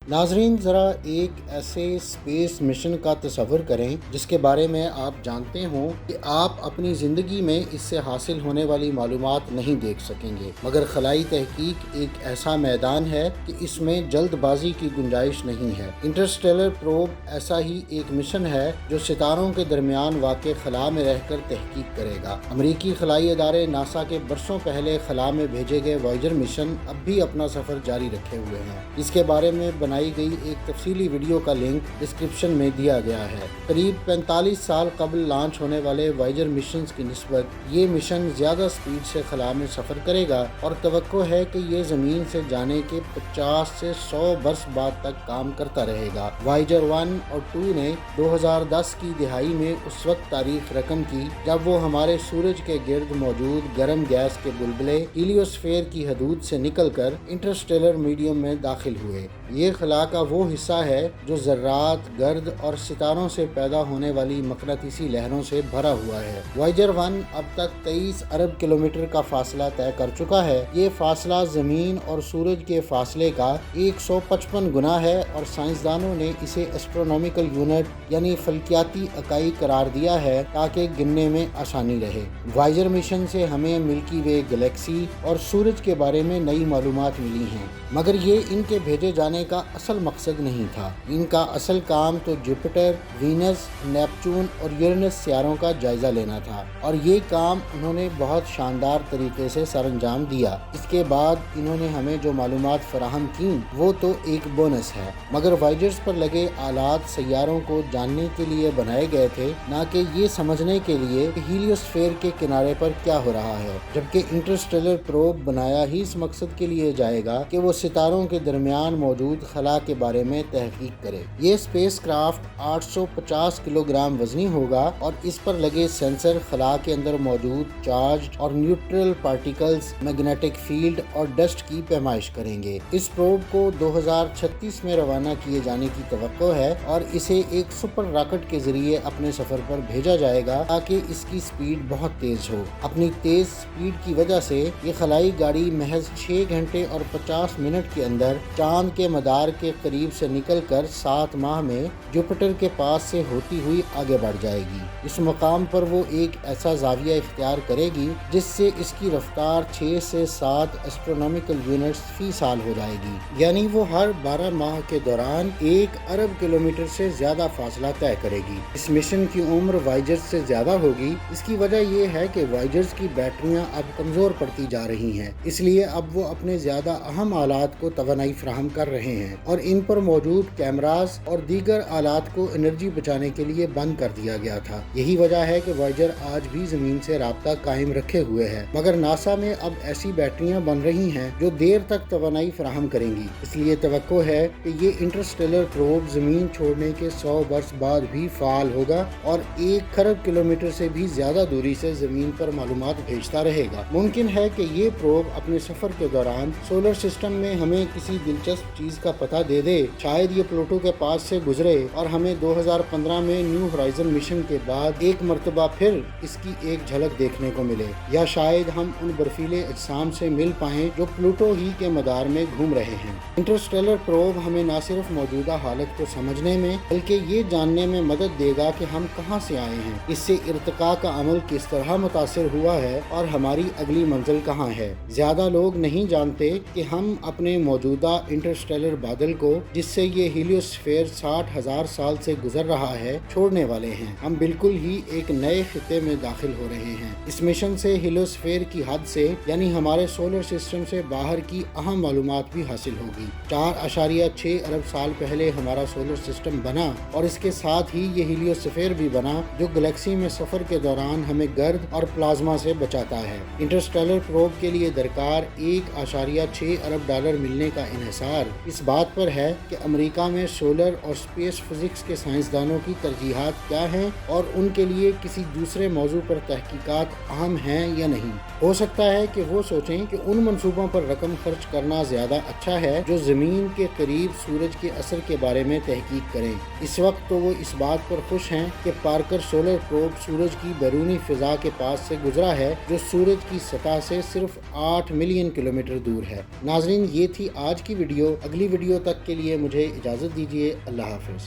नाजरीन, ज़रा एक ऐसे स्पेस मिशन का तसव्वुर करें जिसके बारे में आप जानते हों कि आप अपनी ज़िंदगी में इससे हासिल होने वाली मालूमात नहीं देख सकेंगे, मगर खलाई तहकीक एक ऐसा मैदान है कि इसमें जल्दबाजी की गुंजाइश नहीं है। इंटरस्टेलर प्रोब ऐसा ही एक मिशन है जो सितारों के दरमियान वाक़ खला में रहकर तहकीक करेगा। अमरीकी खलाई अदारे नासा के बरसों पहले खला में भेजे गए वॉयेजर मिशन अब भी अपना सफ़र जारी रखे हुए हैं। इसके बारे में बनाई गई एक तफसीली वीडियो का लिंक डिस्क्रिप्शन में दिया गया है। करीब 45 साल कबल लॉन्च होने वाले वॉयेजर मिशन की निस्बत ये मिशन ज़्यादा स्पीड से खला में सफ़र करेगा और तवक्को है कि ये ज़मीन से जाने के 50 से 100 बरस बाद तक काम करता रहेगा। वॉयेजर 1 और 2 ने 2010 की दिहाई में उस वक्त तारीख रकम की जब वो हमारे सूरज के गिर्द मौजूद गर्म गैस के बुलबुले हीलियोस्फीयर की हदूद से निकलकर इंटरस्टेलर मीडियम में दाखिल हुए। ये खला का वो हिस्सा है जो ज़र्रात, गर्द और सितारों से पैदा होने वाली मकनातीसी लहरों से भरा हुआ है। वॉयेजर 1 अब तक 23 अरब किलोमीटर का फासला तय कर चुका है। ये फासला ज़मीन और सूरज के फासले का 155 गुना है और साइंसदानों ने इसे एस्ट्रोनॉमिकल यूनिट यानी फल्कियाती इकाई करार दिया है ताकि गिनने में आसानी रहे। वॉयेजर मिशन से हमें मिल्की वे गैलेक्सी और सूरज के बारे में नई मालूमात मिली हैं, मगर ये इनके भेजे जाने का असल मकसद नहीं था। इनका असल काम तो जुपिटर, वीनस, नेपच्यून और यूरेनस सियारों का जायजा लेना था और ये काम उन्होंने बहुत शानदार तरीके से सरअंजाम दिया। इसके बाद इन्होंने हमें जो मालूमात फराहम की वो तो एक बोनस है, मगर वॉयेजर्स पर लगे आलात सैयारों को जानने के लिए बनाए गए थे, ना कि ये समझने के लिए कि हीलियोस्फीयर के किनारे पर क्या हो रहा है। जबकि इंटरस्टेलर प्रोब बनाया ही इस मकसद के लिए जाएगा कि वो सितारों के दरमियान मौजूद खला के बारे में तहकीक करे। ये स्पेस क्राफ्ट 850 किलोग्राम वजनी होगा और इस पर लगे सेंसर खला के अंदर मौजूद चार्ज और न्यूट्रल पार्टिकल्स, मैग्नेटिक फील्ड और डस्ट की पैमाइश करेंगे। इस प्रोब को 2036 में रवाना किए जाने की तवक्को है और इसे एक सुपर रॉकेट के जरिए अपने सफर पर भेजा जाएगा ताकि इसकी स्पीड बहुत तेज हो। अपनी तेज स्पीड की वजह से ये खलाई गाड़ी महज 6 घंटे और 50 मिनट के अंदर चांद के मदार के करीब से निकलकर 7 माह में जुपिटर के पास से होती हुई आगे बढ़ जाएगी। इस मकाम पर वो एक ऐसा जाविया इख्तियार करेगी जिससे इसकी रफ्तार 6 से 7 एस्ट्रोनॉमिकल यूनिट्स फी साल हो जाएगी, यानी वो हर 12 माह के दौरान 1 अरब किलोमीटर से ज्यादा फासला तय करेगी। इस मिशन की उम्र वॉयेजर्स से ज्यादा होगी। इसकी वजह ये है कि वॉयेजर्स की बैटरियां अब कमजोर पड़ती जा रही हैं, इसलिए अब वो अपने ज्यादा अहम आलात को तवानाई फराहम कर रहे हैं और इन पर मौजूद कैमरास और दीगर आलात को एनर्जी बचाने के लिए बंद कर दिया गया था। यही वजह है कि वॉयेजर आज भी जमीन से राब्ता कायम रखे हुए है, मगर नासा में अब ऐसी बैटरियां बन रही हैं जो देर तक तवानाई फराहम करेंगी। इसलिए तवक्को है कि ये इंटरस्टेलर प्रोब जमीन छोड़ने के 100 वर्ष बाद भी फाल होगा और 1 खरब किलोमीटर से भी ज्यादा दूरी से जमीन पर मालूमात भेजता रहेगा। मुमकिन है कि ये प्रोब अपने सफर के दौरान सोलर सिस्टम में हमें किसी दिलचस्प चीज का पता दे दे। शायद ये प्लूटो के पास से गुजरे और हमें 2015 में न्यू होराइजन मिशन के बाद एक मर्तबा फिर इसकी एक झलक देखने को मिले, या शायद हम उन बर्फीले अजसाम से मिल पाएं जो प्लूटो ही के मदार में घूम रहे हैं। इंटरस्टेलर प्रोब हमें न सिर्फ मौजूदा हालत को समझने में बल्कि ये जानने में मदद देगा कि हम कहाँ से आए हैं, इससे इर्तिका का अमल किस तरह मुतासिर हुआ है और हमारी अगली मंजिल कहाँ है। ज्यादा लोग नहीं जानते कि हम अपने मौजूदा इंटरस्टेलर बादल को, जिससे ये हीलियोस्फीयर 60,000 साल से गुजर रहा है, छोड़ने वाले हैं। हम बिल्कुल ही एक नए खिते में दाखिल हो रहे हैं। इस मिशन से हीलियोस्फीयर की हद से यानी हमारे सोलर सिस्टम से बाहर की अहम मालूमात भी हासिल होगी। 4.6 अरब साल पहले हमारा सोलर सिस्टम बना और इसके साथ ही ये हीलियोस्फीयर भी बना जो गैलेक्सी में सफर के दौरान हमें गर्द और प्लाज्मा से बचाता है। इंटरस्टेलर प्रोब के लिए दरकार 1.6 अरब डॉलर मिलने का इन्हिसार इस बात पर है कि अमेरिका में सोलर और स्पेस फिजिक्स के साइंसदानों की तरजीहात क्या हैं और उनके लिए किसी दूसरे मौजू पर तहकीकात अहम हैं या नहीं। हो सकता है कि वो सोचें कि उन मंसूबों पर रकम खर्च करना ज़्यादा अच्छा है जो ज़मीन के करीब सूरज के असर के बारे में तहकीक करें। इस वक्त तो वो इस बात पर खुश हैं कि पार्कर सोलर प्रोब सूरज की बैरूनी फ़िज़ा के पास से गुजरा है जो सूरज की सतह से सिर्फ 8 मिलियन किलोमीटर दूर है। नाज़रीन, ये थी आज की वीडियो। अगली वीडियो ویڈیو تک کے لیے مجھے اجازت دیجیے۔ اللہ حافظ۔